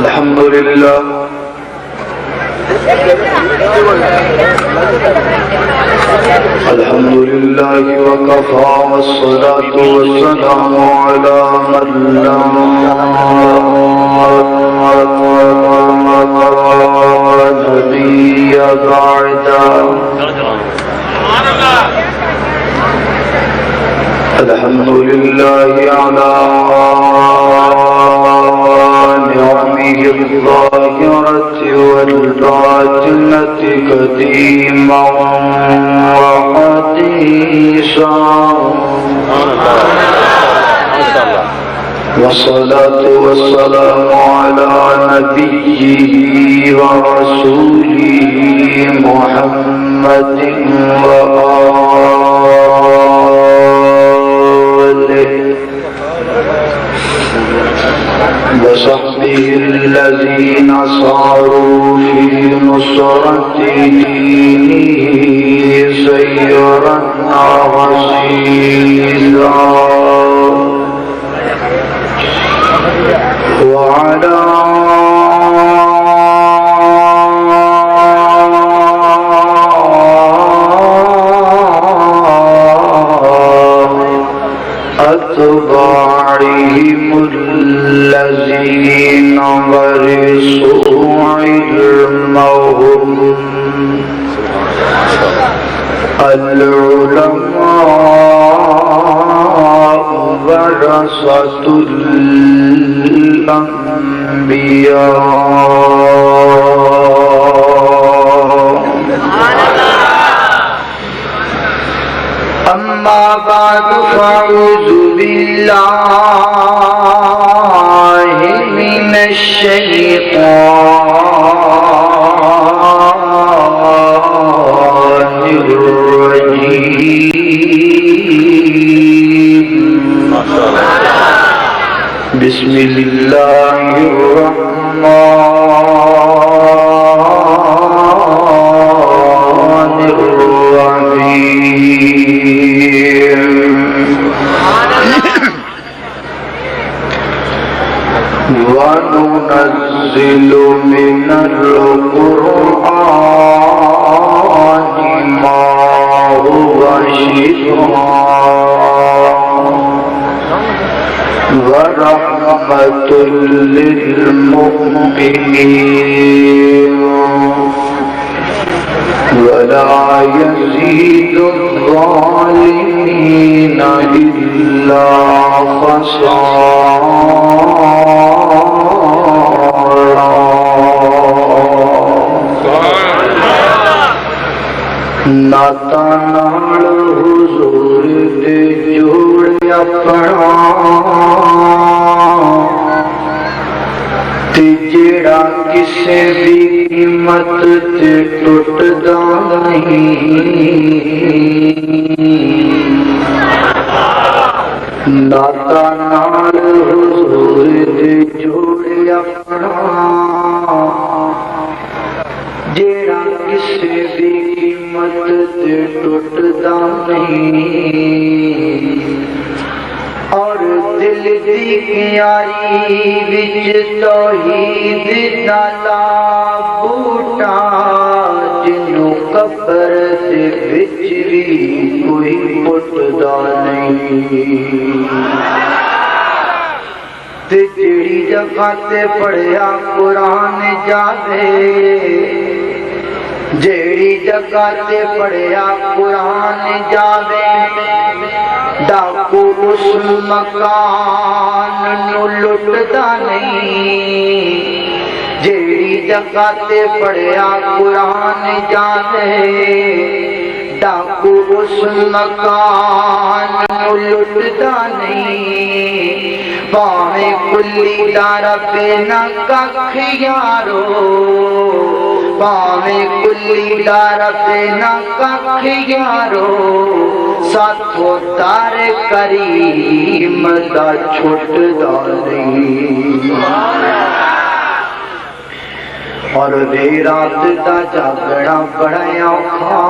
الحمد لله الحمد لله وكفى والصلاة والسلام على من لا نبي بعده. الحمد لله على نعمه الظاهرة والباطنة قديما وحديثا، والصلاة والسلام على نبيه ورسوله محمد وآله وصحبه الذين صاروا في نصرة دينه سيرا عزيزا، وعلى أتباعهم الذين ورثوا علمهم. العلماء ورثة الأنبياء. أما بعد فأعوذ بالله من الشيطان الرجيم. بسم الله الرحمن الرحيم. وننزل من القرآن ما هو شفاء ورحمة للمؤمنين ولا يزيد الظالمين إلا خسارا. ناتا نال حضور دے جوڑ اپنا تے جڑا کسے بھی قیمت تے ٹوٹدا نہیں. ناتا نال حضور دے جوڑ اپنا جڑا کسے بھی قیمت تے ٹوٹدا نہیں. اور دل دی پیاری وچ توحید دا بوٹا جنوں قبر دے وچ بھی کوئی پٹدا نہیں. تے جیڑی جگہ تے پڑھیا قرآن جاوے، جیڑی جگہ تے پڑھیا قرآن جاوے، ڈاکو اس مکان نو لٹدا نہیں. جیڑی جگہ تے پڑھیا قرآن جاوے، ڈاکو اس مکان نو لٹدا نہیں. پاویں کلی دار پہ نہ ککھ یارو، پاویں کلی دار پہ نہ ککھ یارو، ساتھوں تار کریم دا چھٹدا نہیں. اور رات دا جاگنا بڑا اوکھا،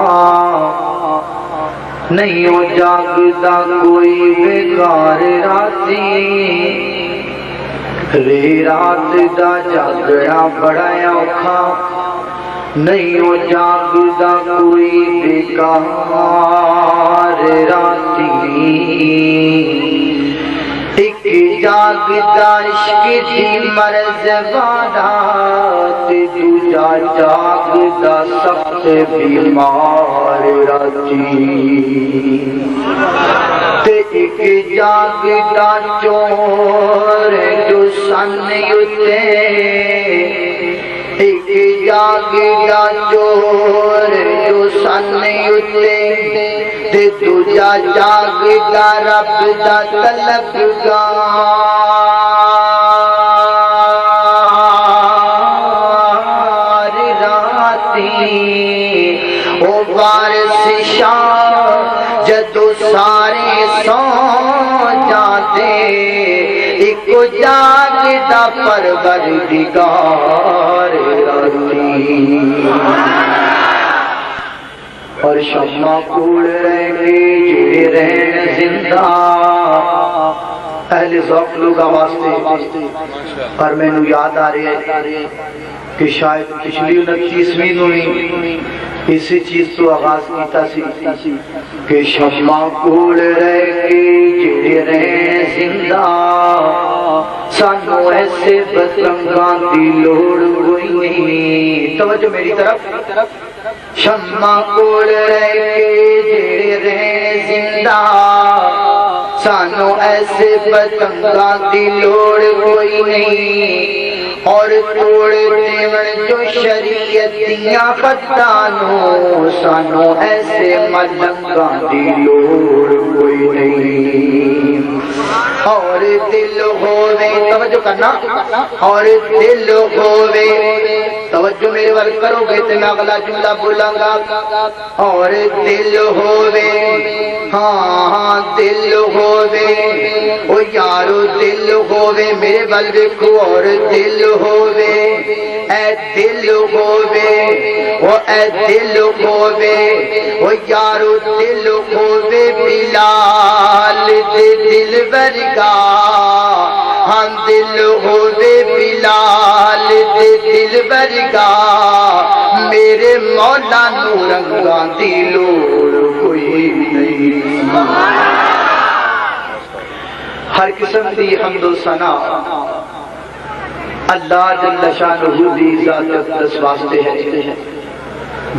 نہیں ہو جاگدا کوئی بیکار راتی. ری رات دا جاگنا بڑا اوکھا نہیں ہو جاگدا کوئی بیکار راتی ایک جاگدا عشق دی مرض والا دوجا جاگدا سخت بیمار راتی تے ایک جاگدا چور جو سن اتے ایک جاگدا چور جو سن اتے تے دوجا جاگدا رب دا طلبگار راتی او وارث شاہ جدو سارے سو جاتے ایک جاگدا پروردگار راتی اور شمع کوڑ رہے جڑے رہن زندہ اہل ذوق لوگ آواز تھے اور میں نو یاد آ رہے ہے کہ شاید پچھلی 29ویں نویں اسی چیز تو آغاز کیتا سی کہ شمع کوڑ رہے جڑے رہن زندہ سانو ایسے پتنگاں دی لوڑ کوئی نہیں. توجہ میری طرف. شمع کوڑ رہے جڑے رہن زندہ سانو ایسے پتنگاں دی لوڑ کوئی نہیں اور توڑ دیون جو شریعت دیاں خطانوں سانو ایسے ملنگاں دی لوڑ کوئی نہیں. اور دل ہووے توجہ کرنا اور دل ہووے توجہ میرے ور کرو گے تو میں اگلا جملہ بولاں گا. اور دل ہووے ہاں دل ہووے او یارو دل ہووے میرے ول دیکھو اور دل ہووے اے دل ہووے او اے دل ہووے او یارو دل ہووے بلال دے دل ورگا ہاں دل ہووے بلال دے دل ورگا میرے مولا نو رنگاں دی لوڑ کوئی نہیں. ہر قسم دی حمد و ثنا اللہ جل شانہ دی ذات اقدس واسطے ہے.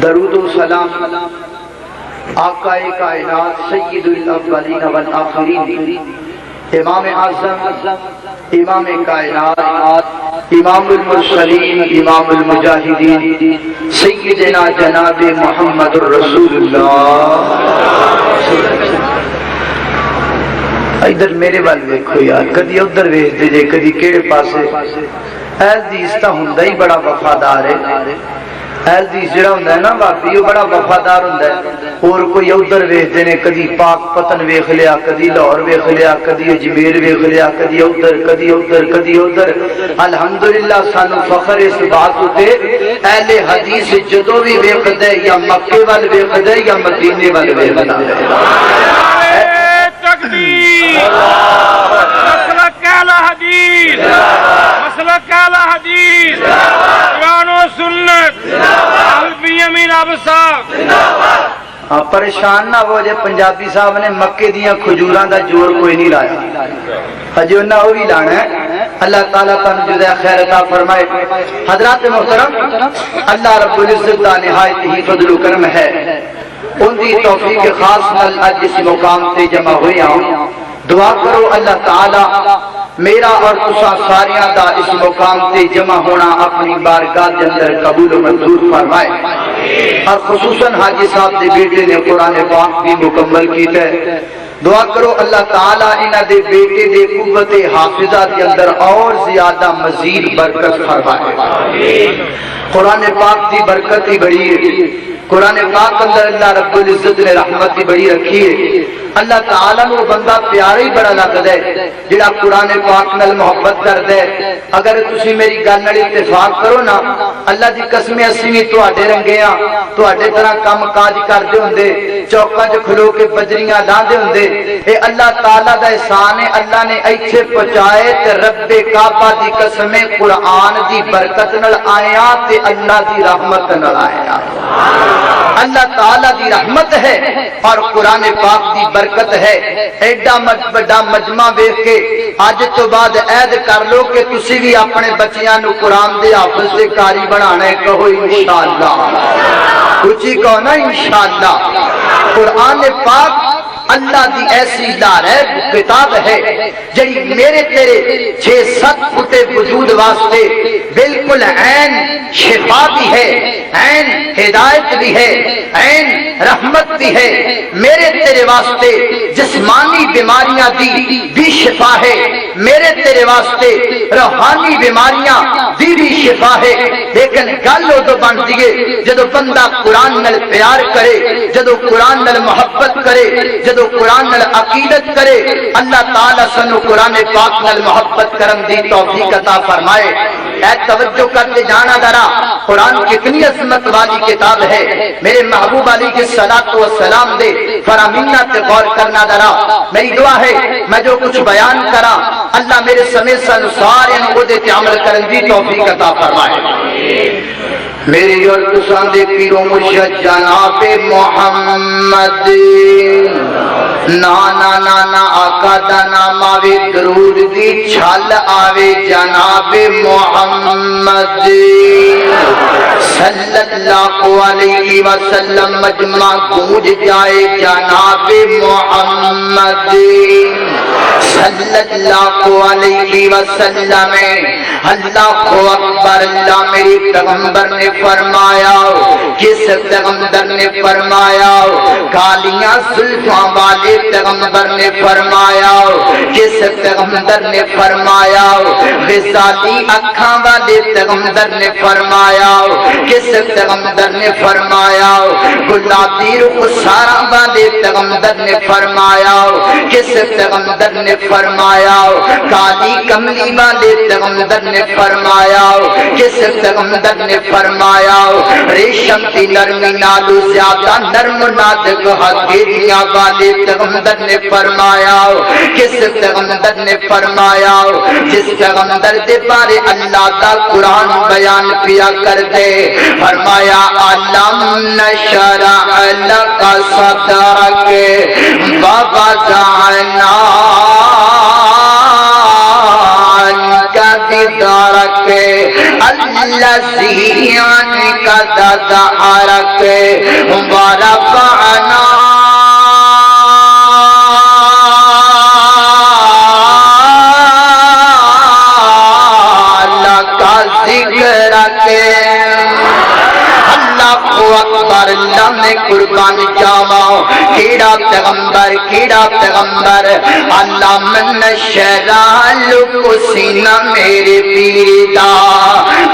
درود و سلام آقا کائنات سید الاولین والآخرین امام اعظم امام کائنات امام المرسلین امام المجاہدین سیدنا جناب محمد الرسول اللہ. ادھر میرے وال دیکھو یار کدی ادھر ویچ دے جے کدی کیڑے پاسے. اہل حدیث تا ہوندا ہی بڑا وفادار ہے. اہل حدیث جڑا ہوندا ہے نا باقی وہ بڑا وفادار ہوندا ہے. اور کوئی ادھر ویچ دے نے کدی پاک پتن ویکھ لیا کدی لاہور ویکھ لیا کدی اجمیر ویکھ لیا کدی ادھر کدی ادھر کدی ادھر. الحمدللہ سانو فخر اس بات تے اہل حدیث جدوں بھی ویکھدا ہے یا مکے وال ویکھدا ہے یا مدینے وال ویکھدا ہے. مسلک اہل حدیث مسلک اہل حدیث قرآن و سنت حلف یمین ابصار. پریشان نہ ہو جے پنجابی صاحب نے مکے دیاں کھجوراں دا جوڑ کوئی نہیں لایا اجے انہاں وہ بھی لانا ہے. اللہ تعالیٰ تانوں جزائے خیر عطا فرمائے. حضرات محترم اللہ رب العزت دا نہایت ہی فضل و کرم ہے. ان دی توفیق خاص نال اج اس مقام تے جمع ہویا ہوں. دعا کرو اللہ تعالیٰ میرا اور تساں ساریاں دا اس مقام تے جمع ہونا اپنی بارگاہ دے اندر قبول و منظور فرمائے. اور خصوصاً حاجی صاحب دے بیٹے نے قرآن پاک بھی مکمل کیتا ہے. دعا کرو اللہ تعالیٰ انہاں دے بیٹے دے قوت حافظہ دے اندر اور زیادہ مزید برکت فرمائے. قرآن پاک دی برکت ہی بڑی ہے. قرآن پاک اندر اللہ رب العزت نے رحمت ہی بڑی رکھی ہے. اللہ تعالیٰ نو بندہ پیارا ہی بڑا لگدا ہے جڑا قرآن پاک نال محبت کردا ہے. اگر تسی میری گل نال اتفاق کرو نا اللہ دی قسم اسی بھی تواڈے رنگے ہاں تواڈے طرح کام کاج کردے ہوندے چوکاں چ کھلو کے بجریاں لاندے ہوندے اے اللہ تعالی دا احسان ہے اللہ نے ایتھے پہنچائے تے رب کعبہ دی قسم قرآن دی برکت نال آیا تے اللہ دی رحمت نال آیا اللہ تعالی دی رحمت ہے اور قرآن پاک دی برکت ہے ایڈا بڑا مجمع ویکھ کے اج تو بعد عہد کر لو کہ تسی بھی اپنے بچیاں نو قرآن دے حافظ تے قاری بنانا ہے کہو انشاءاللہ اچھی کہو نا انشاءاللہ قرآن پاک اللہ دی ایسی لارب کتاب ہے جڑی میرے تیرے 6-7 فٹ وجود واسطے بالکل عین شفا بھی ہے عین ہدایت بھی ہے عین رحمت بھی ہے میرے تیرے واسطے جسمانی بیماریاں دی بھی شفا ہے میرے تیرے واسطے روحانی بیماریاں دی بھی شفا ہے لیکن گل ادو بن دیے جدو بندہ قرآن نال پیار کرے جدو قرآن نال محبت کرے جدو قرآن نال عقیدت کرے اللہ تعالی سنو قرآن پاک نال محبت کرن دی توفیق عطا فرمائے اے توجہ کرتے جانا ذرا قرآن کتنی عظمت والی کتاب ہے میرے محبوب علی کی صلاۃ و سلام دے فرامینہ تے غور کرنا ذرا میری دعا ہے میں جو کچھ بیان کرا اللہ میرے سمیت سارے کو دے تے عمل کرن دی توفیق عطا فرمائے میری اور تساں دے پیرو مرشد جناب محمد نانا نانا آقا دا نام آوے درود دی چھل آوے جناب محمد صلی اللہ علیہ وسلم مجمع گونج جائے جناب محمد صلی اللہ علیہ وسلم اللہ اکبر اللہ میری پیغمبر نے فرمایا کس پیغمبر نے فرمایا کالیاں زلفاں والے پیغمبر نے فرمایا کس پیغمبر نے فرمایا وصالی اکھاں والے پیغمبر نے فرمایا کس پیغمبر نے فرمایا گلابی رخسارا والے پیغمبر نے فرمایا کس پیغمبر نے فرمایا کالی کملی والے پیغمبر نے فرمایا کس پیغمبر نے فرمایا ریشم کی نرمی نالو زیادہ نرم نازک ہتھیلیاں والے پیغمبر نے فرمایا کس پیغمبر نے فرمایا جس پیغمبر دے بارے اللہ دا قرآن بیان کیا کر دے فرمایا علم نشرح لک صدرک ووضعنا ذکرک الذی انقض ظہرک ورفعنا لک ذکرک اکبر اللہ میں قربان جاواں کیڑا پیغمبر اللہ من شرح لک سینہ میرے پیر دا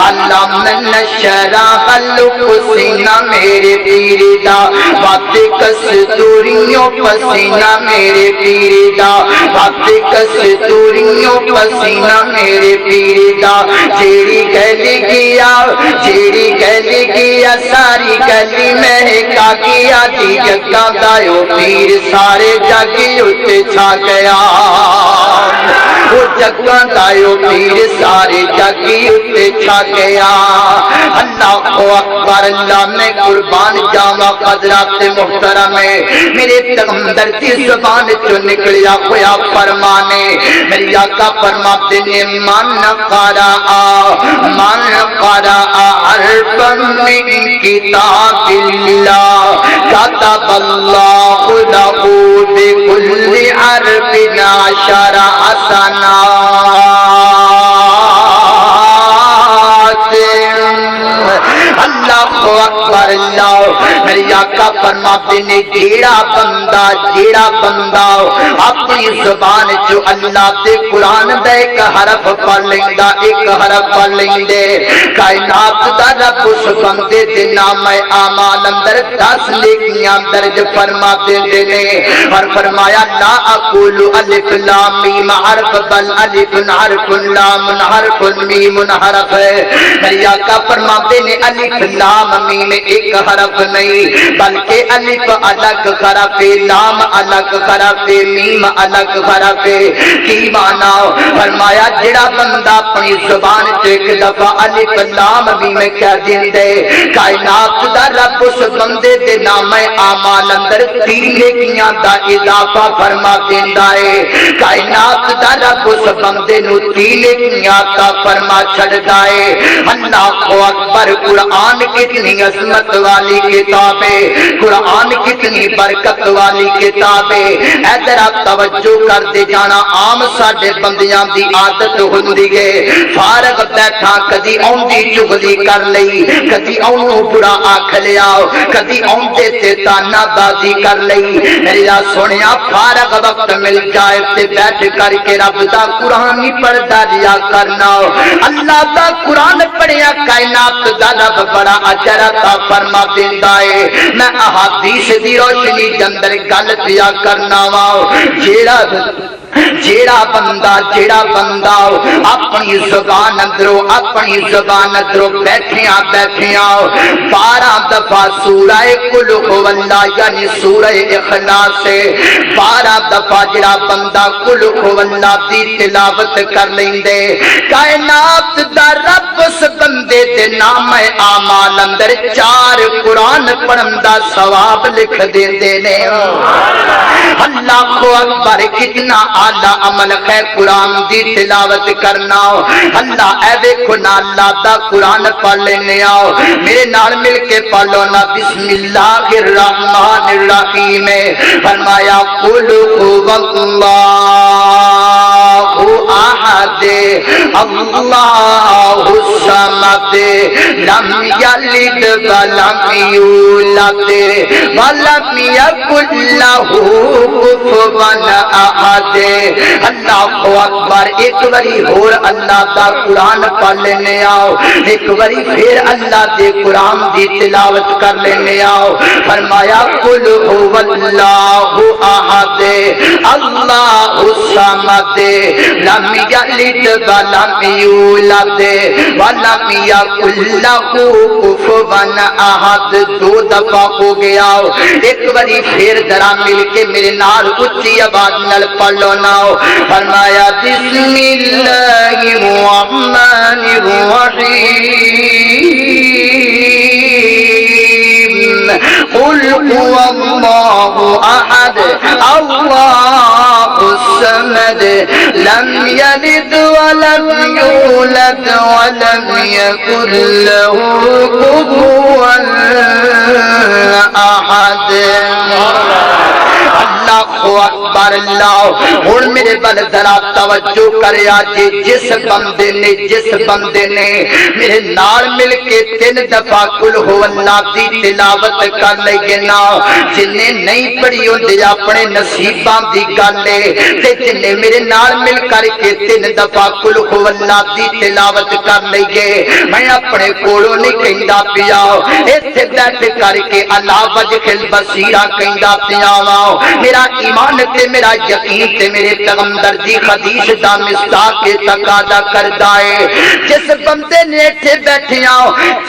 اللہ من شرح لک سینہ میرے پیر دا بات کستوریوں پسینہ میرے پیر دا بات کستوریوں پسینہ میرے پیر دا جیڑی گلی گیا ساری گلی مہکا گیا دی جگہ دایو پیر سارے جگی اتے چھا گیا وہ جگہ دایو پیر سارے جگی اتے چھا گیا اللہ اکبر اللہ میں قربان جاواں قدرات محترم میرے پیغمبر کی زبان چو نکلیا ہوا فرمانے میری آقا فرماتے نے من قرأ حرفا من کتاب اللہ کتب اللہ لہ بکل حرف 10 حسنات اللہ اکبر اللہ میری آقا فرماتے نے جیڑا بندہ اپنی زبان جو اللہ دے قرآن دے ایک حرف پڑھ لے لیندا ایک حرف پڑھ لیندے کائنات دا رب اس بندے دے نام اعمال اندر 10 نیکیاں درج فرما دیندے نے اور فرمایا لا اقول الف لام میم حرف بل الف حرف لام حرف میم حرف میرے آقا فرماتے نے الف لام میم ایک حرف نہیں بلکہ الف الگ حرف لام الگ حرف میم الگ حرف کی معنی فرمایا جڑا بندہ اپنی زبان سے ایک دفعہ الف لام میم کہہ دیندے کائنات دا رب اس بندے دے نام اعمال اندر 3 نیکیاں دا اضافہ فرما دیندا ہے کائنات دا رب اس بندے نو 3 نیکیاں عطا فرما چھڑدا ہے اللہ اکبر قرآن کتنی عظمت والی کتاب ہے قرآن کتنی برکت والی کتاب ہے ادھر آپ توجہ کر دے جانا عام ساڈے بندیاں دی عادت ہوندی ہے فارغ بیٹھا کدی اوندی چغلی کر لئی کدی اونوں برا آکھ لیا کدی اوندے تے تانا بازی کر لئی میرا سونیا فارغ وقت مل جائے تے بیٹھ کر کے رب دا قرآن ہی پڑھدا رہیا کرنا اللہ دا قرآن پڑھیا کائنات دا رب بڑا اجر عطا فرما دیندا ہے میں احادیث دی روشنی دے اندر گل پیا کرنا وا جیڑا بندہ اپنی زبان اندروں بیٹھیاں 12 دفعہ سورہ قل هو اللہ یعنی سورہ اخلاص سے 12 دفعہ جڑا بندہ قل هو اللہ دی تلاوت کر لیندے کائنات دا رب اس بندے دے نام اعمال اندر 4 قرآن پڑھن دا ثواب لکھ دیندے نے اللہ اکبر کتنا اعلی عمل ہے قرآن دی تلاوت کرنا اللہ اے دیکھو نا اللہ دا قرآن پڑھ لینے آؤ میرے نال مل کے پڑھو نا بسم اللہ الرحمن الرحیم فرمایا قل هو اللہ احد اللہ الصمد لم یلد ولم یولد ولم یکن له کفوا احد اللہ اکبر ایک باری اور اللہ دا قرآن پڑھ لینے آؤ ایک باری پھر اللہ دے قرآن دی تلاوت کر لینے آؤ فرمایا قل هو اللہ احد اللہ الصمد لم یلد ولم یولد ولم یکن له کفوا احد 2 دفعہ ہو گیا ایک باری پھر ذرا مل کے میرے نال اچھی آواز نال پڑھو نا فرمایا بسم اللہ الرحمن الرحیم قل هو اللہ احد اللہ الصمد لم یلد ولم یولد ولم یکن له کفوا احد اللہ اکبر اللہ ہن میرے بل ذرا توجہ کریا جس بندے نے میرے نال مل کے 3 دفعہ قل هو اللہ دی تلاوت کر لئی نا جن نے نہیں پڑھی ہوندی اپنے نصیباں دی گل ہے تے جن نے میرے نال مل کر کے 3 دفعہ قل هو اللہ دی تلاوت کر لئی میں اپنے کولوں نہیں کہندا پیا ایتھے بیٹھ کر کے اللہ وجہ البصیرہ کہندا پیا وا میرا ایمان تے میرا یقین تے میرے پیغمبر دی حدیث دا مصداق کے تقاضا کردا ہے جس بندے نے ایتھے بیٹھیاں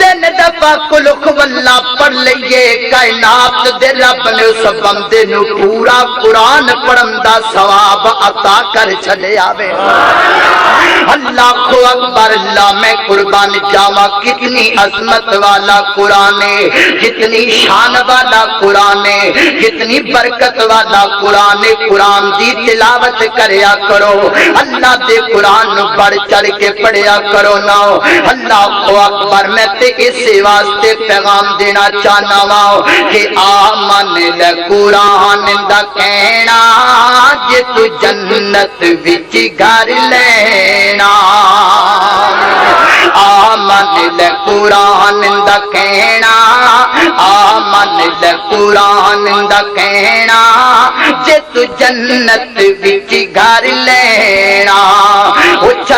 3 دفعہ قل هو اللہ پڑھ لئیے کائنات دے رب نے اس بندے نو پورا قرآن پڑھن دا ثواب عطا کر چھڈے آوے اللہ اکبر اللہ میں قربان جاواں کتنی عظمت والا قرآن ہے کتنی شان والا قرآن ہے کتنی برکت والا قرآن ہے قرآن دی تلاوت کریا کرو اللہ دے قرآن نو بڑھ چڑھ کے پڑھیا کرو نا اللہ اکبر میں تے اس واسطے پیغام دینا چاہنا وا کہ آمن دے قرآن دا کہنا جے تو جنت وچ گھر لینا آمن دے قرآن دا کہنا آمن دے قرآن دا کہنا جے تو جنت وچ گھر لینا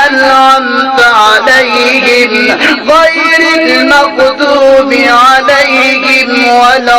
أنعمت عليهم غير المغضوب عليهم ولا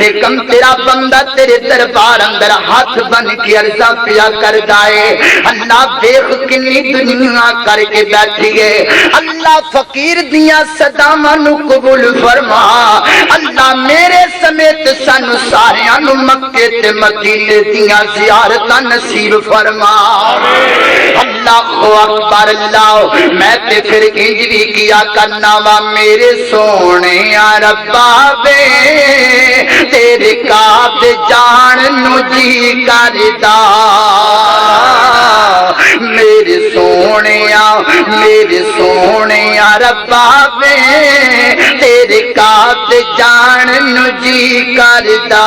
ایکم تیرا بندہ تیرے دربار اندر ہاتھ بن کے عرضہ پیا کر دائے اللہ دیکھ کنی دنیا کر کے بیٹھی ہے اللہ فقیر دیاں صداواں نو قبول فرما اللہ میرے سمیت سانو ساریاں نو مکے تے مدینے دیاں زیارتاں نصیب فرما اللہ اکبر اللہ میں تے پھر انج بھی کیا کرنا وا میرے سونے ربا وے تیرے کاب جان نو جی کردا میرے سونے ربا وے تیرے کاب جان نو جی کردا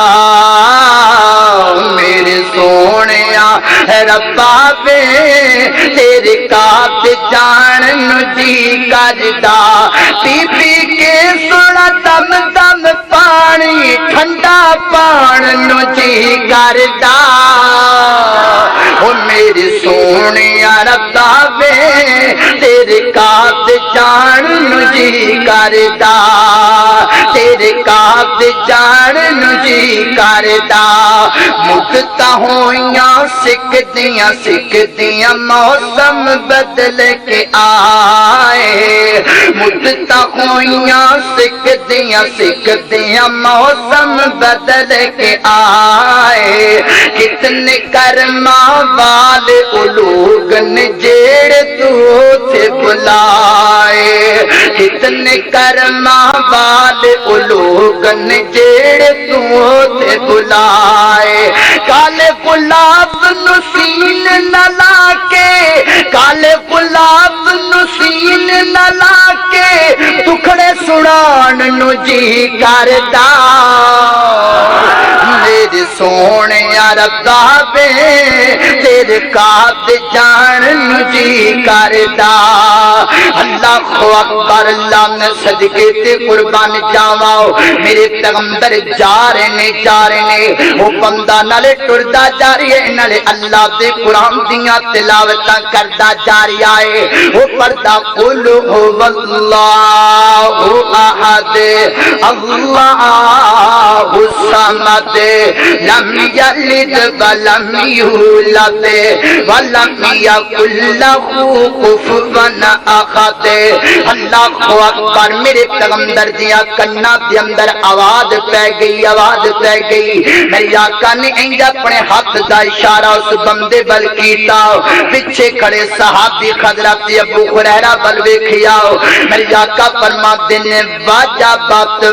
میرے سونے ربا وے تیرے کاب جان نو جی کردا پی پی کے سونا دم دم پانی ٹھنڈا پان نو جی کردا او میرے سونے ربا وے تیرے کاب جان نو جی کردا تیرے کاب جان نو جی کردا مدتاں ہویاں سکھدیاں موسم بدل کے آئے مدتاں ہویاں سکھدیاں موسم بدل کے آئے کتنے کرما والے لوگ نے جیڑے تو تھے بلائے کتنے کرما والے لوگ نے جیڑے تو تھے بلائے کالے گلاب نسین نہ لا کے کالے گلاب نسین نہ لا کے ٹکڑے سڑان نو جی کردا میرے سونے ربا وے تیرے کاب جان نو جی کردا اللہ اکبر اللہ نے صدقے تے قربان جاواں میرے پیغمبر جا رہے نے وہ بندہ نالے ٹردا جا رہی ہے نالے اللہ دے قرآن دیاں تلاوتاں کردا جا رہا ہے وہ پڑھدا قل هو اللہ احد اللہ الصمد لم یلد ولم یولد ولم یکن لہ کفوا احد اللہ اکبر میرے پیغمبر دیا کنا دے اندر آواز پہ گئی میری آقا نے انج اپنے ہاتھ دا اشارہ اس بندے بل کیتا پیچھے کھڑے صحابی حضرت ابو ہریرہ بل ویکھیا میری آقا فرماتے نے واجہ بات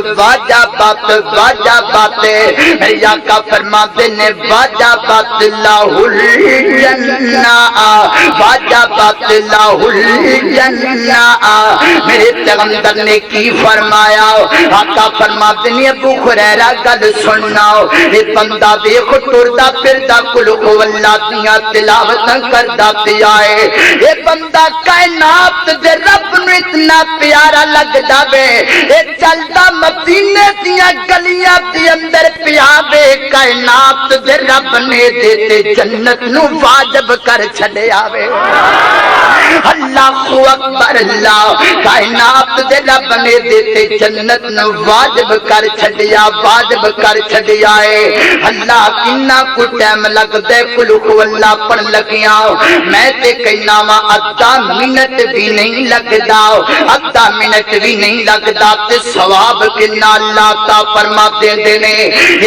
میری آقا فرماتے نے واجہ بات لاہ الجنہ واجہ بات لاہ الجنہ میرے پیغمبر نے کی فرمایا آقا فرماتے نے ابو ہریرہ گل سننا یہ بندہ دیکھ ٹردا پھردا قل هو اللہ دیاں تلاوتاں کردا پیا ہے یہ بندہ کائنات دے رب نو اتنا پیارا لگدا وے یہ چلدا مدینے دیاں گلیاں دے اندر پیا وے کائنات دے رب نے دیتے جنت نو واجب کر چھڈیا وے اللہ اکبر اللہ کائنات دے رب نے دیتے جنت نو واجب کر چھڈیا ہے اللہ کنا کو ٹائم لگدا ہے قل هو اللہ پڑھ لگیاں میں تے کہنا وا ادھا منٹ بھی نہیں لگدا تے ثواب کنا اللہ تا فرماتے نے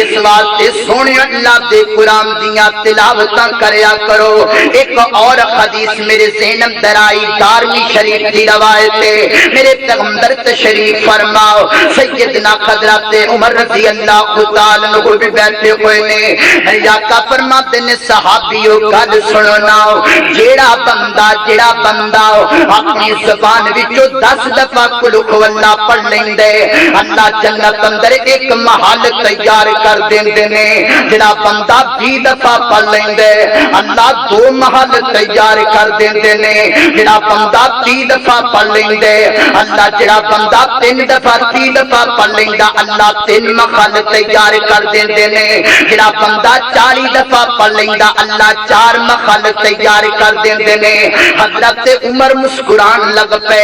اس واسطے سونے اللہ دے قرآن دیاں تلاوتاں کریا کرو ایک اور حدیث میرے ذہن اندر آئی دارمی شریف دی روایت ہے میرے پیغمبر تشریف فرماؤ سیدنا حضرت عمر رضی اللہ تعالی عنہ بھی بیٹھے ہوئے نے میری آقا فرماتے نے صحابیوں گل سنو نا جیڑا بندہ اپنی زبان وچوں 10 دفعہ قل هو اللہ پڑھ لیندے اللہ جنت اندر ایک محل تیار کر دیندے نے جڑا بندہ 20 دفعہ پڑھ لیندے اللہ 2 محل تیار کر دیندے نے جڑا بندہ 30 دفعہ پڑھ لیندے اللہ جڑا بندہ 3 دفعہ 30 دفعہ پڑھ لیندا اللہ 3 محل تیار کر دیندے نے جڑا بندہ 40 دفعہ پڑھ لیندا اللہ 4 محل تیار کر دیندے نے حضرت عمر مسکران لگ پے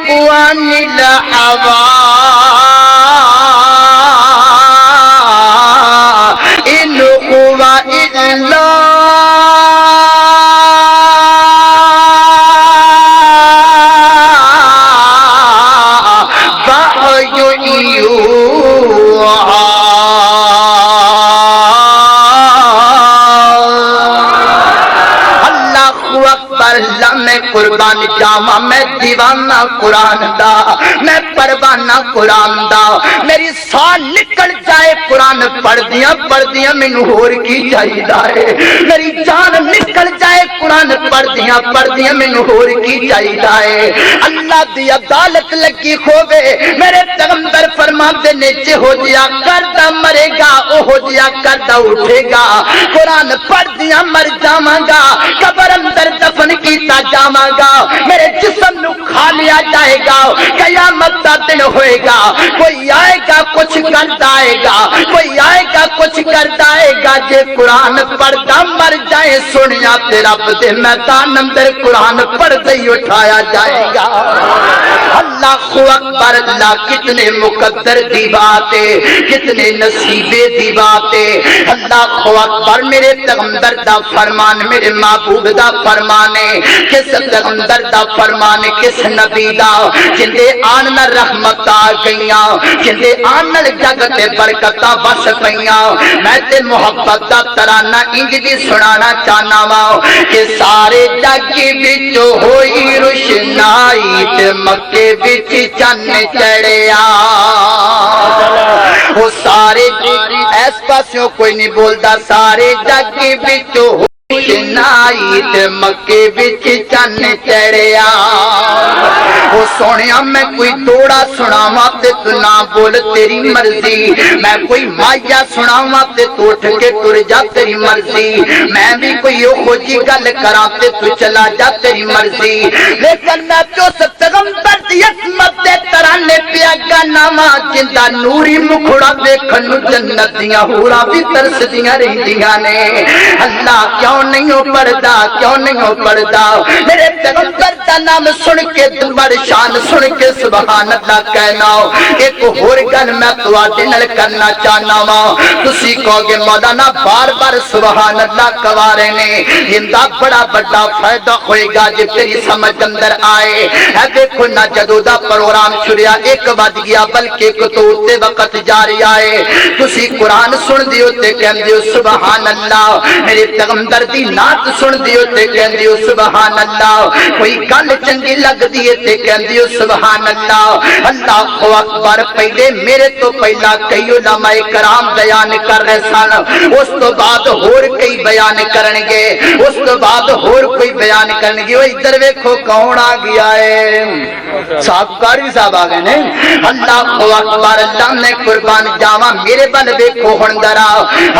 عن الهوى إن هو إلا وحي يوحى اللہ میں قربان جاواں میں دیوانہ قرآن دا میں پروانہ قرآن دا میری سان نکل جائے قرآن پڑھ دیاں مینوں ہور کی چاہیدا ہے میری جان نکل جائے قرآن پڑھ دیاں مینوں ہور کی چاہیدا ہے اللہ دی عدالت لگی ہووے میرے پیغمبر فرماندے نے جہو جیا کردا مرے گا اوہو جیا کردا اٹھے گا قرآن پڑھ دیاں مر جاواں گا قبر اندر دفن کیتا جاواں گا میرے جسم نو کھا لیا جائے گا قیامت دا دن ہوئے گا کوئی آئے گا کچھ کرتا آئے گا کوئی آئے گا کچھ کرتا آئے گا جے قرآن پڑھتا مر جائے سنیا تے رب دے میدان اندر قرآن پڑھتے ہی اٹھایا جائے گا اللہ اکبر اللہ کتنے مقدر دی بات ہے کتنے نصیبے دی بات ہے اللہ اکبر میرے پیغمبر دا فرمان میرے محبوب دا فرمان ہے کس پیغمبر دا فرمان ہے کس نبی دا جندے آن نہ رحمت آ گئیاں جندے آن نہ جگ تے برکتاں بس پئیاں میں تے محبت دا ترانہ انج دی سنانا چاہنا وا کہ سارے جگ وچ ہوئی روشنائی تے مکے وچ چن چڑھیا وہ سارے اس پاسوں کوئی نہیں بولدا سارے جگ وچ روشنائی تے مکے وچ چن چڑھیا وہ سونیا میں کوئی توڑا سناواں تے تو نہ بول تیری مرضی میں کوئی مایا سناواں تے تو اٹھ کے ٹر جا تیری مرضی میں بھی کوئی او جی گل کراں تے تو چلا جا تیری مرضی لیکن میں جو پیغمبر دی عظمت دے ترانے پیا گانا وا جندا نوری مکھڑا ویکھن نوں جنت دیاں حوراں بھی ترسدیاں رہندیاں نے اللہ کیوں نہیں پڑھدا کیوں نہیں پڑھدا میرے پیغمبر دا نام سن کے دمر شان سن کے سبحان اللہ کہنا ایک اور گل میں تواڈے نال کرنا چاہنا وا تسی کہو گے مولانا بار بار سبحان اللہ کوارے نے ایندا بڑا بڑا فائدہ ہوئے گا جے تیری سمجھ اندر آئے اے دیکھو نہ جدوں دا پروگرام شروع 1 بج گیا بلکہ کتو تے وقت جاری آئے تسی قرآن سن دیو تے کہندے سبحان اللہ میرے پیغمبر دی نعت سن دیو تے کہندے سبحان اللہ کوئی گل چنگی لگ دی تے کہندے سبحان اللہ اللہ اکبر پہلے میرے تو پہلا کئی علماء کرام بیان کر رہے سن اس تو بعد ہور کئی بیان کرن گے اس تو بعد ہور کوئی بیان کرن گے او ادھر ویکھو کون آ گیا ہے صاحب قاری صاحب آ گئے نے اللہ اکبر اللہ نے قربان جاواں میرے بل ویکھو ہن ذرا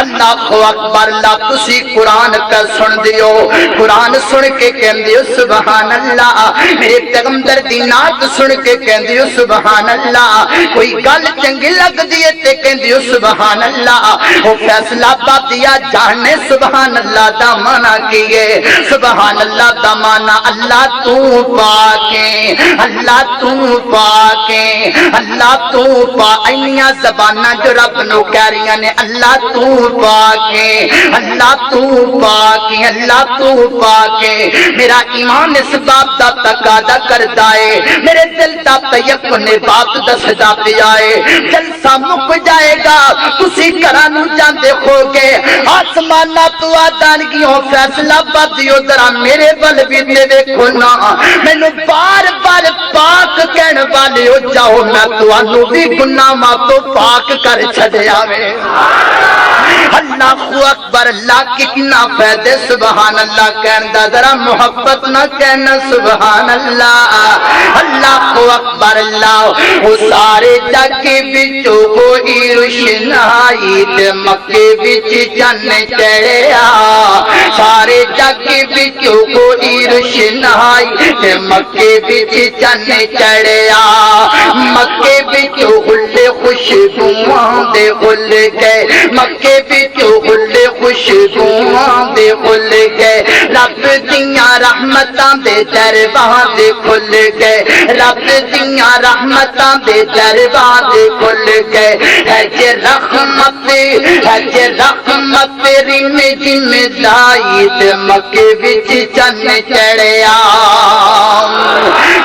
اللہ اکبر اللہ تسی قرآن کر سن دیو قرآن سن کے کہندے سبحان اللہ میرے پیغمبر دی نعت سن کے کہندے سبحان اللہ کوئی گل چنگی لگ دی تے کہندے سبحان اللہ او فیصلہ بادیا جانے سبحان اللہ دا معنی کی ہے سبحان اللہ دا معنی اللہ تو پاکے اللہ تو پاکے اللہ تو پا اینیاں زباناں جو رب نو کہہ رہی نے اللہ تو پاکے اللہ تو پاکے اللہ تو پاکے میرا ایمان اس بات دا تقاضا کردا ہے میرے دل دا تیقن بات دسدا پیا ہے جلسہ مک جائے گا تسی گھراں نوں جاندے ہو گے آسماناں تو آدانگیوں فیصلہ بدیو ذرا میرے بل بھی تے ویکھو نا مینوں بار بار پاک کہن والے ہو جاؤ میں تانوں بھی گناہاں تو پاک کر چھڈیا وے اللہ اکبر اللہ کتنا فائدے سبحان اللہ کہن دا ذرا محبت نہ کہنا سبحان اللہ اللہ اکبر اللہ وہ سارے جگ وچ ہوئی روشنائی تے مکے وچ چن چڑھیا سارے جگ وچ ہوئی روشنائی تے مکے وچ چن چڑھیا مکے وچ ہلے خوشبوواں دے ہل گئے مکے وچ ہلے خوشبوواں خوشبواں دے کھل گئے رب دیاں رحمتاں دے دروازے کھل گئے رب دیاں رحمتاں دے دروازے کھل گئے ہے جے رحمت رم جم دائد مکے وچ چن چڑھیا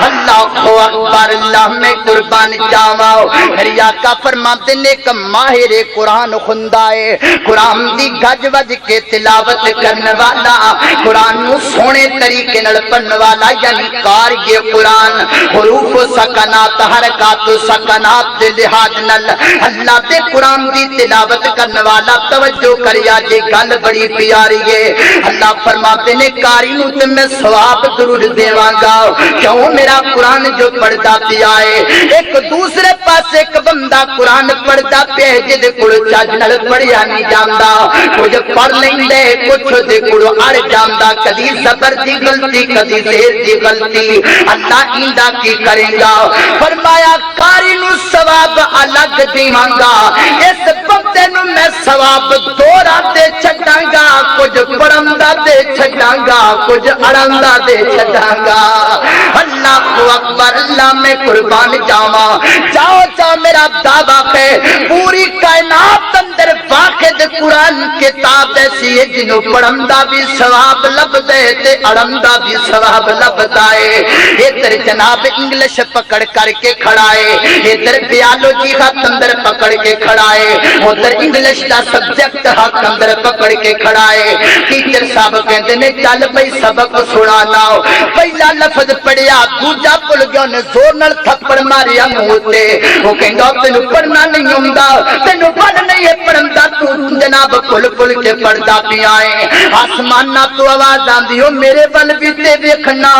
اللہ اکبر اللہ میں قربان جاواں میری آقا فرماتے نے کہ ماہر قرآن خوندا ہے قرآن دی گج وج کے تلاوت کرنے والا قرآن نو سونے طریقے نال پڑھن والا یعنی قاری قرآن حروف و سکنات حرکات و سکنات دے لحاظ نال اللہ دے قرآن دی تلاوت کرنے والا توجہ کریا جے گل بڑی پیاری ہے اللہ فرماتے نے قاری نو تے میں ثواب ضرور دیواں گا کیوں میرا قرآن جو پڑھدا پیا ہے ایک دوسرے پاس ایک بندہ قرآن پڑھدا پیا جے کول چج نال پڑھیا نہیں جاندا کچھ پڑھ لیندے کچھ دے کول اڑ جاندا کدی زبر دی غلطی کدی زیر دی غلطی اللہ ایندا کی کرے گا فرمایا قاری نو ثواب الگ دیواں گا اس بندے نو میں ثواب دو راتے چھڈاں گا کچھ پڑھندا تے چھڈاں گا کچھ اڑاندا تے چھڈاں گا اللہ اکبر اللہ میں قربان جاواں جاؤ جاؤ میرا دعویٰ ہے پوری کائنات اندر واحد قرآن کتاب ایسی ہے جنہوں پڑھندا بھی ثواب لبدا ہے تے اڑاندا بھی ثواب لبدا ہے ادھر جناب انگلش پکڑ کر کے کھڑا ہے ادھر بیالوجی ہاتھ اندر پکڑ کے کھڑا ہے ادھر انگلش دا سبجیکٹ ہاتھ اندر پکڑ کے کھڑا ہے ٹیچر صاحب کہندے نے چل بھائی سبق سنانا پہلا لفظ پڑھیا دوجا بھول گیا نے زور نال تھپڑ ماریا منہ تے وہ کہندا تینوں پڑھنا نہیں ہوندا تینوں پڑھ نہیں پڑھندا تو جناب بھول بھول کے پڑھدا پیا ہے آسماناں تو آواز آندی ہو میرے ول بھی تے ویکھنا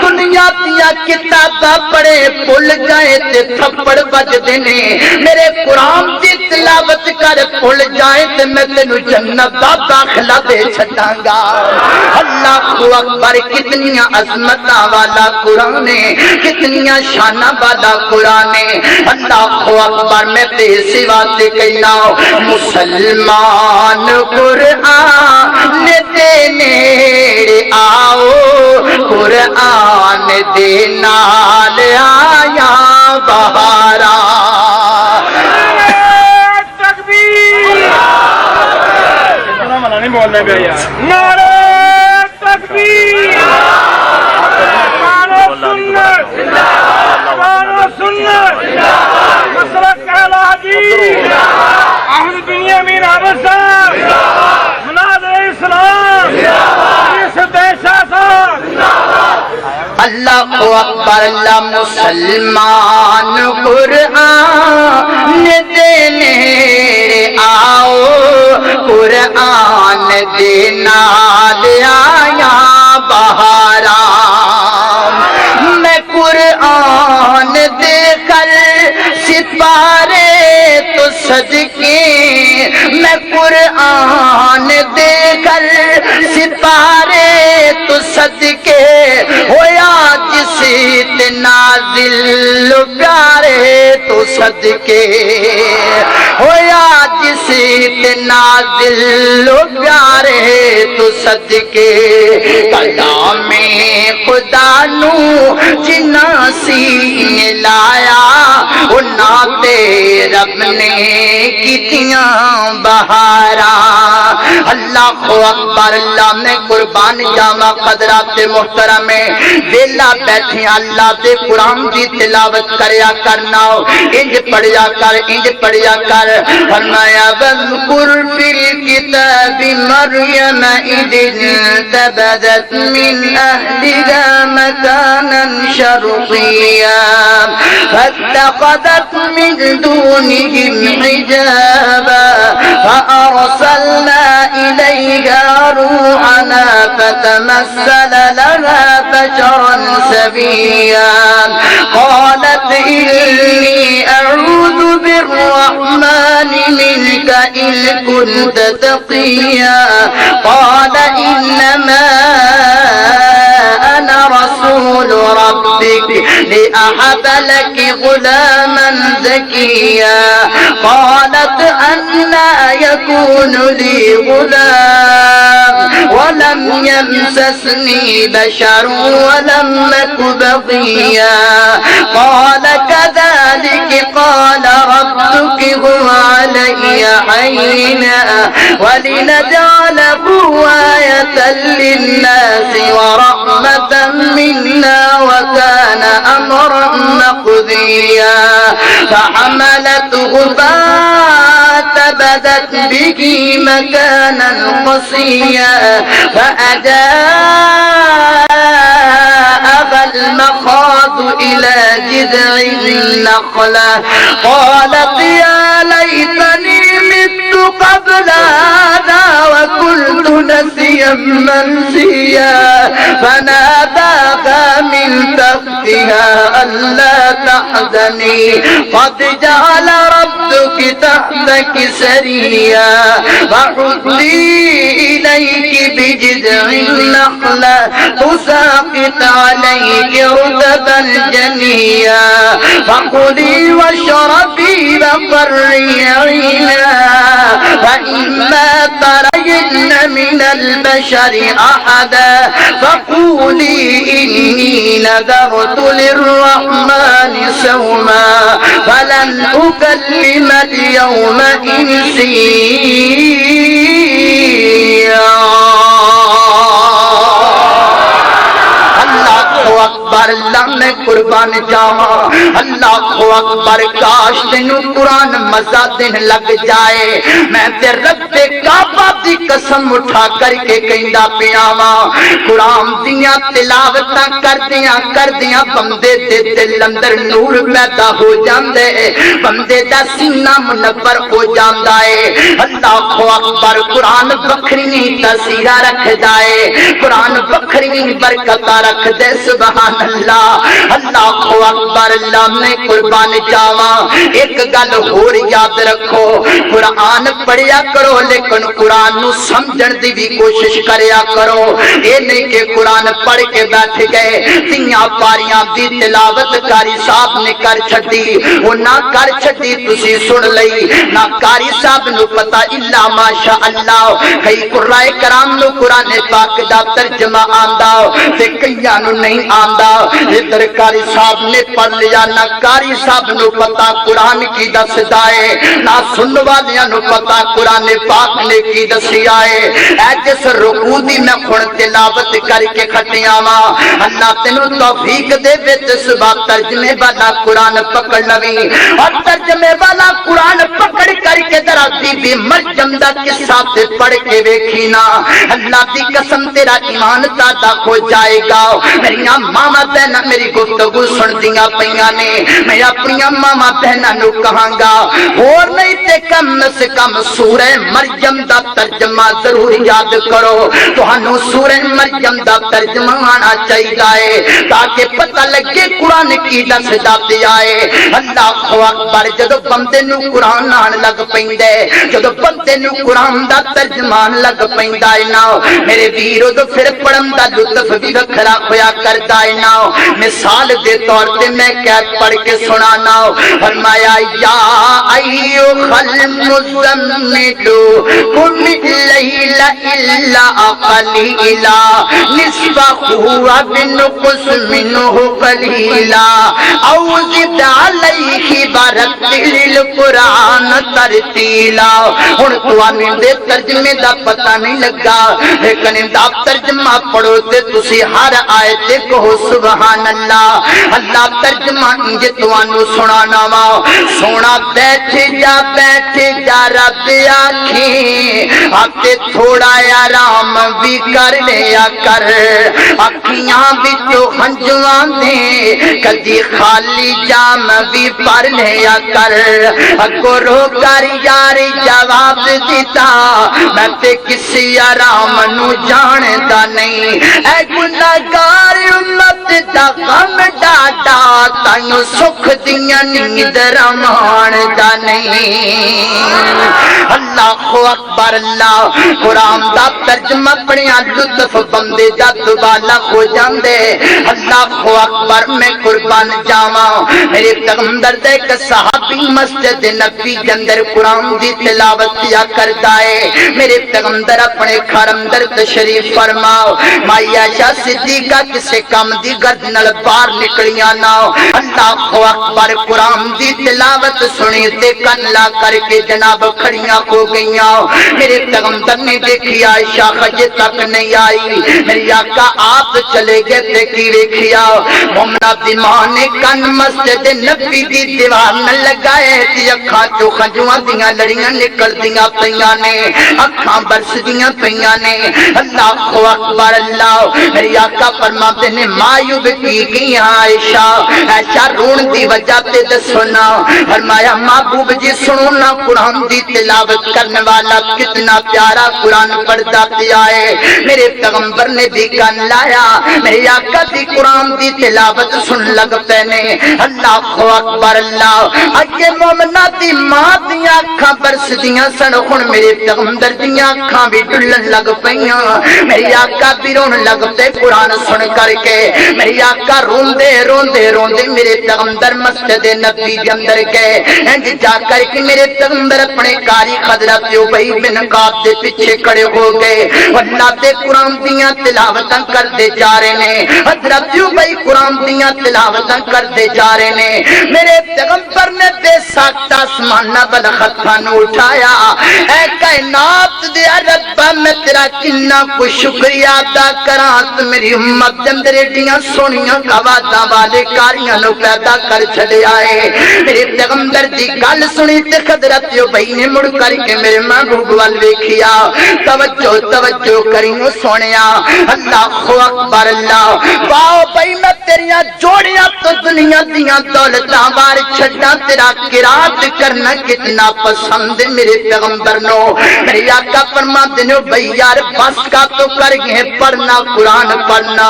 دنیا دیا کتاباں پڑھے بھول جائے تے تھپڑ بجدے نے میرے قرآن دی تلاوت کر بھول جائے تے میں تینوں جنت دا داخلہ دے چھڈاں گا اللہ اکبر کتنی عظمتاں والا قرآن ہے کتنی شاناں والا قرآن ہے اللہ اکبر میں تے سوا تے کہنا مسلمان قرآن دے نیڑے آؤ قرآن دے نال آیا بہارا بولنے پہ یار نعرہ تکبیر سنت مسلک اہل حدیث احمد بن یمین عامر صاحب مناظر اسلام اس دیشہ صاحب اللہ اکبر اللہ مسلمان قرآن دے نیڑے آؤ قرآن دے نال آیا بہارا میں قرآن دے کر ستارے تو صدقے میں قرآن دے کر ستارے تو صدقے ہویا جس نازل پیارے تو صدقے ہویا جس نازل پیارے تو صدقے کلام خدا نو جنا سینے لایا انہاں تے رب نے کیتیاں بہارا اللہ اکبر اللہ میں قربان جاواں قدرات محترم ویلا بیٹھے اللہ دے قرآن دی تلاوت کریا کرنا انج پڑھیا کر فرمایا وذکر فی الکتاب مریم اذ انتبذت من اہلها مکانا شرقیا فاتخذت من دونهم حجابا فأرسلنا إليها روحنا فتمثل لها بشرا سويا قالت إني أعوذ بالرحمن منك إن كنت تقيا قال إنما أنا رسول رسول ربك لأهب لك غلاما زكيا قالت أنى يكون لي غلام ولم يمسسني بشر ولم أك بغيا قال كذلك قال ربك هو علي هينا ولنجعله آية للناس ورحمة منا وكان أمرا مقضيا فحملته فانتبذت به مكانا قصيا فأجاءها المخاض إلى جذع النخلة قالت يا ليتني مت قبل هذا وكنت نسيا منسيا فناداها من تحتها ألا تحزني قد جعل ربك تحتك سريا وحزي إليك بجذع النخلة تساقط عليك رطبا جنيا فكلي واشربي وقري عينا فإما ترين من البشر أحدا فقولي إني نذرت للرحمن صوما فلن أكلم اليوم إنسيا اکبر اللہ میں قربان جاواں اللہ اکبر کاش تینو قرآن مزہ دن لگ جائے میں تے رب کعبہ دی قسم اٹھا کر کے کہندا پیاواں قرآن دیاں تلاوتاں کردیاں بندے دے دل اندر نور پیدا ہو جاندے بندے دا سینہ منور ہو جاندا ہے اللہ اکبر قرآن بکھری تاثیر رکھدا ہے قرآن بکھری برکت رکھ دے سبحان اللہ اللہ اکبر اللہ میں قربان جاواں ایک گل اور یاد رکھو قرآن پڑھیا کرو لیکن قرآن نو سمجھن دی بھی کوشش کریا کرو اے نہیں کہ قرآن پڑھ کے بیٹھ گئے تیاں پاریاں دی تلاوت قاری صاحب نے کر چھڈی وہ نہ کر چھڈی تسی سن لئی نہ قاری صاحب نو پتہ الا ماشاء اللہ کئی قرائے کرام نو قرآن پاک دا ترجمہ آندا تے کئیاں نو نہیں آندا ادھر قاری صاحب نے پڑھ لیا نہ قاری صاحب نو پتہ قرآن کی دسدا ہے نہ سن والیاں نو پتہ قرآن پاک نے کی دسیا ہے اے جس رکوع دی میں ہن تلاوت کر کے کھٹیاں وا اللہ تینو توفیق دے وچ صبح ترجمے والا قرآن پکڑ لوی اور ترجمے والا قرآن پکڑ کر کے ذرا بی بی مریم دا قصہ تے پڑھ کے ویکھی نا اللہ دی قسم تیرا ایمان تازہ ہو جائے گا میری ماما بہنا میری گفتگو سن دیاں پیاں نے میں اپنی ماما بہنا نو کہاں گا اور نہیں تے کم سے کم سورہ مریم دا ترجمہ ضرور یاد کرو تہانوں سورہ مریم دا ترجمہ آنا چاہیے تاکہ پتہ لگے قرآن کی دسدا پیا ہے اللہ اکبر جدو بندے نو قرآن آن لگ پیندے جدو بندے نو قرآن دا ترجمان لگ پیندا ہے نا میرے ویرو تو پھر پڑھن دا لطف بھی وکھرا ہویا کردا ہے نا مثال دے طور تے میں قید پڑھ کے سنانا فرمایا یا ایھا المزمل قم اللیل الا قلیلا نصفہ وانقص منہ قلیلا او زد علیہ ورتل القرآن ترتیلا ہن توانے دے ترجمے دا پتہ نہیں لگا لیکن دا ترجمہ پڑھو تے تسی ہر آیت کہو سبحان اللہ اللہ ترجمہ انج توانوں سنانا وا سونا بیٹھ جا رب آکھیں آتے تھوڑا آرام بھی کر لیا کر اکھیاں وچوں ہنجواں دے کدی خالی جام بھی پر لیا کر اگو رو کر یار جواب دیتا میں تے کسی آرام نو جاندا نہیں اے گناہگار امت دا غم ڈاڈا تائیوں سکھ دیاں نیندر مان دا نہیں اللہ اکبر اللہ قرآن دا ترجمہ پڑھیا لطف بندے دا دوبالا ہو جاندے اللہ اکبر میں قربان جاواں میرے پیغمبر دے ایک صحابی مسجد نبی اندر قرآن دی تلاوت کیا کردا ہے میرے پیغمبر اپنے گھر اندر تشریف فرماؤ مائی عائشہ صدیقہ کسے کام دی گرد نال باہر نکلیاں نہ اللہ اکبر قرآن دی تلاوت سنی تے کن لا کر کے جناب کھڑیاں ہو گئیاں میرے پیغمبر نے دیکھی عائشہ خجے تک نہیں آئی میری آقا آپ چلے گئے تے کی ویکھیا مومنہ دی ماں نے کن مسجد نبی دی دیوار نہ لگائے تے اکھاں چوں خنجواں دیاں لڑیاں نکل دیاں پیاں نے اکھاں برس دیاں پیاں نے اللہ اکبر اللہ میری آقا فرماتے نے مایوب کی عائشہ عائشہ رون دی وجہ تے دسو نا فرمایا محبوب جی سنو نا قرآن دی تلاوت کرنے والا کتنا پیارا قرآن پڑھتا پیا ہے میرے پیغمبر نے بھی کان لایا میرے آقا دی قرآن دی تلاوت سن لگ پینے اللہ اکبر اللہ اگے مومنہ دی ماں دیاں اکھاں برس دیاں سن خون میرے پیغمبر دیاں اکھاں بھی ڈلن لگ پیاں میری آقا بھی رون لگ پے قرآن سن کر کے میری آقا روندے روندے روندے میرے پیغمبر مسجد نبی کے اندر گئے انج جا کر کے میرے پیغمبر اپنے کاری حضرت ابی بن کعب دے پیچھے کھڑے ہو گئے اللہ دے قرآن دیاں تلاوتاں کردے جا رہے نے حضرت ابی قرآن دیاں تلاوتاں کردے جا رہے نے میرے پیغمبر نے بے ساختہ آسمان بل خطاں نو اٹھایا اے کائنات دے رب میں تیرا کنا کو شکریہ ادا کراں تو میری امت دے اندر ایڈیاں سونیاں گواداں والے کاریاں نو پیدا کر چھڑے آئے میرے پیغمبر دی گل سنی تے حضرت ابی نے مڑ کر کے میرے محبوب وال ویکھیا توجہ توجہ کریو سونیا اللہ اکبر اللہ واو بھائی میں تیریاں جوڑیاں تو دنیا دیاں دولتاں وار چھڈاں تیرا قرات کرنا کتنا پسند ہے میرے پیغمبر نو میرے آقا فرماتے نے بھائی یار بس کا تو کر گئے پڑھنا قرآن پڑھنا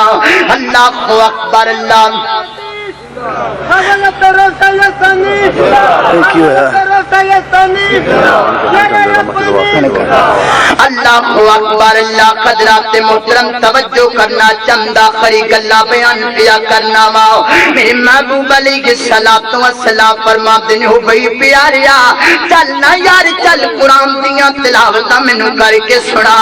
اللہ اکبر اللہ اللہ اکبر اللہ حضرات محترم توجہ کرنا چند آخری گلاں بیان کیا کرنا وا میرے محبوب علیہ الصلوۃ والسلام فرماتے ہیں بھائی پیاریا چل نا یار چل قرآن دیاں تلاوتاں مینوں کر کے سنا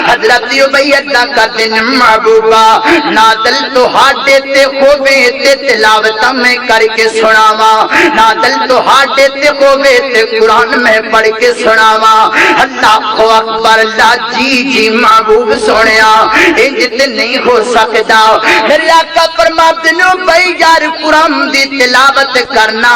حضرت ابی ادا کردے نے محبوبا نادل تو ہاڈے تے ہووے تے تلاوتاں میں کر کے سناواں نادل تو ہاڈے تے ہووے تے قرآن میں پڑھ کے سناواں اللہ اکبر اللہ جی جی محبوب سونیا انج تے نہیں ہو سکدا میرے آقا فرماتے نے بھائی یار قرآن دی تلاوت کرنا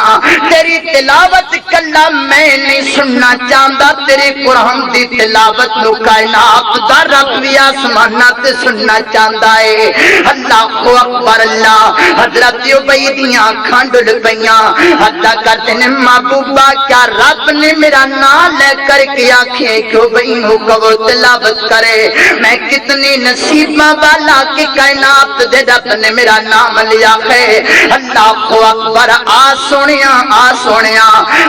تیری تلاوت کلا میں نہیں سننا چاہتا تیرے قرآن دی تلاوت نو کائنات دا رب بھی آسماناں تے سننا چاہتا ہے اللہ اکبر اللہ حضرت ابی دیاں اکھاں ڈل پیاں ادا کرتے نے محبوبہ کیا رب نے میرا نام لے کر کے آنکھیں کیوں بھئی ہو کبو تلاوت کرے میں کتنی نصیبہ والا کہ کائنات دے رب نے میرا نام لیا ہے اللہ اکبر آ سونیا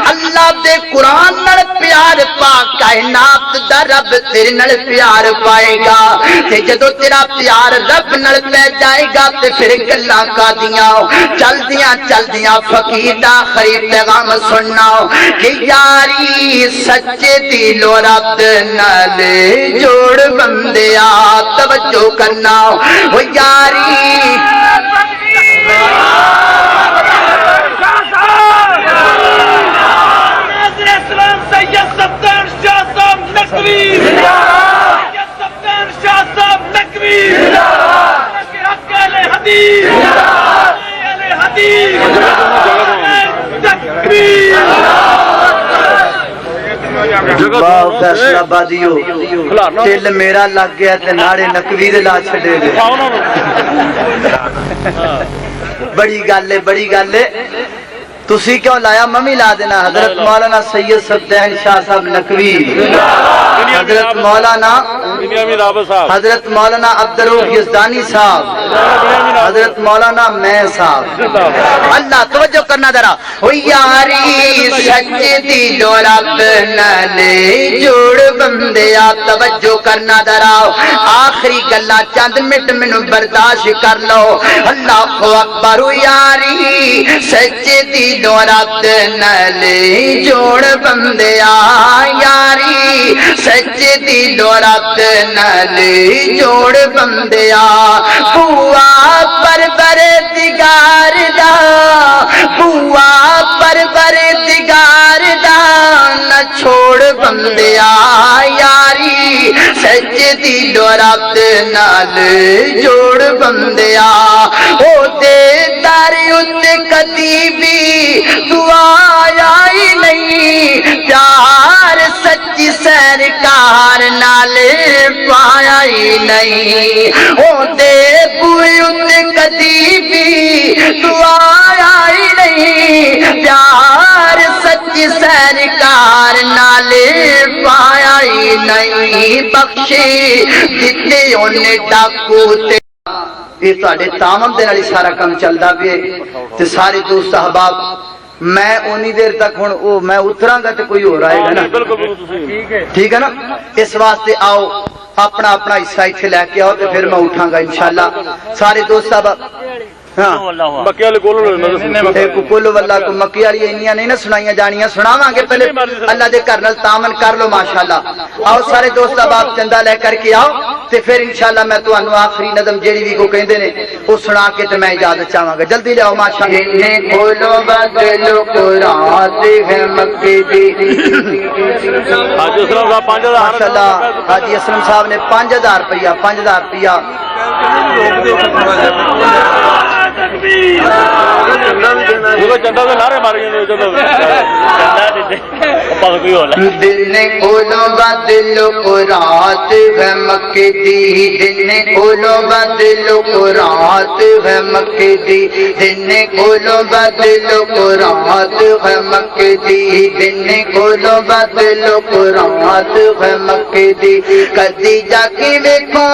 اللہ دے قرآن نال پیار پا کائنات دا رب تیرے نال پیار پائے گا تے جدو تیرا پیار رب نال پہ جائے گا تے پھر گلاں کا دیاں چل دیاں فقیر دا آخری پیغام سننا کہ یاری سچے دلو رب نال جوڑ بندیا توجہ کرنا وہ یاری فیصلہ بادیو تل میرا لگ گیا تے ناڑے نقوی دے لا چھڈے دے بڑی گل ہے تسی کیوں لایا ممی لا دینا حضرت مولانا سید سبطین شاہ صاحب نقوی حضرت مولانا حضرت مولانا عبدالروف یزدانی صاحب، حضرت مولانا میں صاحب. اللہ توجہ کرنا ذرا. او یاری سجدی جو رب نالے جوڑ بندیا توجہ کرنا ذرا. آخری گلا چند منٹ مینوں برداشت کر لو. اللہ اکبر. او یاری سجدی جو رب نالے جوڑ بندیا یاری سجدی جو رب نالے جوڑ بندیا. بوا پروردگار دا بوا پروردگار دا نہ چھوڑ بندیا یاری سجدی جو رب نال جوڑ بندیا. او دے در اُتے کدی بھی دعا آئی نہیں پیار سچی سرکار نال پایا ہی نہیں. او دے بوئے اُتے کدی بھی دعا آئی نہیں پیار سچی سرکار نال پایا ہی نہیں. بخشی جتنے انہیں ڈاکو تے یہ تواڈے تامم دے نال ہی سارا کام چلدا پیا تے سارے دوست احباب میں اونی دیر تک ہن او میں اتراں گا تے کوئی ہور آئے گا نا. ٹھیک ہے نا. اس واسطے آؤ اپنا اپنا حصہ ایتھے لے کے آؤ تے پھر میں اٹھاں گا انشاءاللہ. سارے دوست احباب ہاں کلو واللہ کو مکی والی اینیاں نہیں نا سنائیاں جانیاں سناواں گے. پہلے اللہ دے گھر نال تامن کر لو ماشاءاللہ. آؤ سارے دوست احباب چندہ لے کر کے آؤ تے پھر انشاءاللہ میں تانوں آخری نظم جیڑی بھی کو کہندے نے او سنا کے تے میں اجازت چاہواں گا. جلدی لے آؤ ماشاءاللہ. جنہیں کھولو بدلو قرآن ہے مکے دی. ماشاءاللہ حاجی اسلم صاحب نے 5000 روپیہ 5000 روپیہ دل نے کھولو بدلو قرآن ہے مکے دی. دل نے کھولو بدلو قرآن ہے مکے دی. دل نے کھولو بدلو قرآن ہے مکے دی. دل نے کھولو بدلو قرآن ہے مکے دی. کدی جا کے ویکھو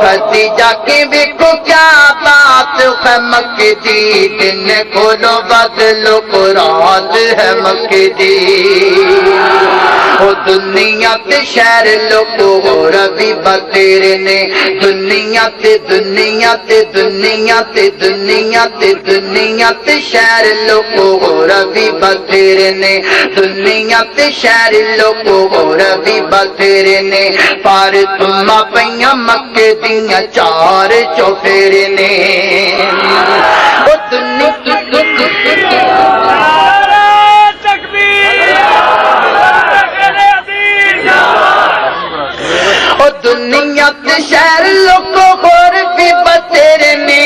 کدی جا کے ویکھو کیا بات ہے مکے دی. دن کھولو بدلو قرآن ہے مکے دی. او دنیا تے شہر لوگو ہور بھی بتیرے نے. دنیا تے دنیا تے دنیا تے دنیا تے دنیا تے شہر لوگو ہور بھی بتیرے نے. دنیا تے شہر لوگو ہور بھی بتیرے نے. پر تم پئیاں مکے دیاں چار چوفیرے نے. او دنیا او دنیا تے شہر لوگو ہور بھی بتیرے نے.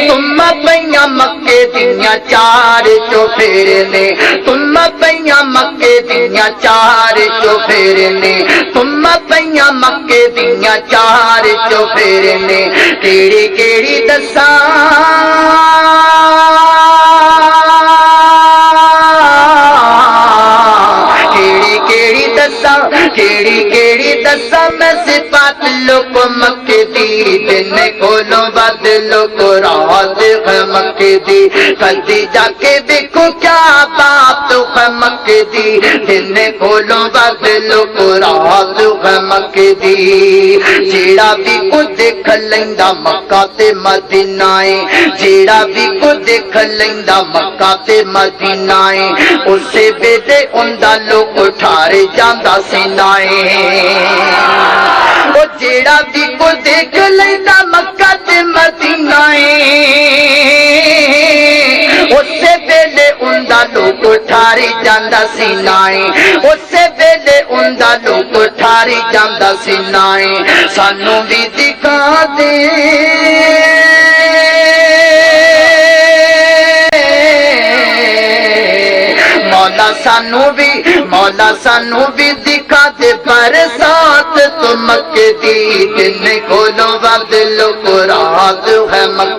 تم پئیاں مکے دیاں چار چوفیرے نے. تم پئیاں مکے دیاں چار چوفیرے نے. تم پئیاں مکے دیاں چار چوفیرے نے. کیڑی کیڑی دساں کیڑی کیڑی دساں میں صفات لوگو مکے دی. دن کھولو بدلو قرآن ہے مکے دی. کدی جا کے دیکھو کیا بات ہے مکے دی. دن کھولو بدلو قرآن ہے مکے دی. جیڑا بھی کو دیکھ لیندا مکہ تے مدینہ ہے. جیڑا بھی کو دیکھ لیندا مکہ تے مدینہ ہے. اسے ویلے اوندا لوگ اٹھارے جاندا سینا ہے. او جیڑا بھی کو دیکھ لیندا مکہ تے مدینہ ہے. اسے ویلے اوندا لوگ اٹھارے جاندا سینا ہے. اسے ویلے اوندا لوگ اٹھارے جاندا سینا ہے. سانوں بھی دکھا دے مولا سانو بھی دکھا دے برسات تو مکے دی. دن کھولو بدلو قرآن ہے مکے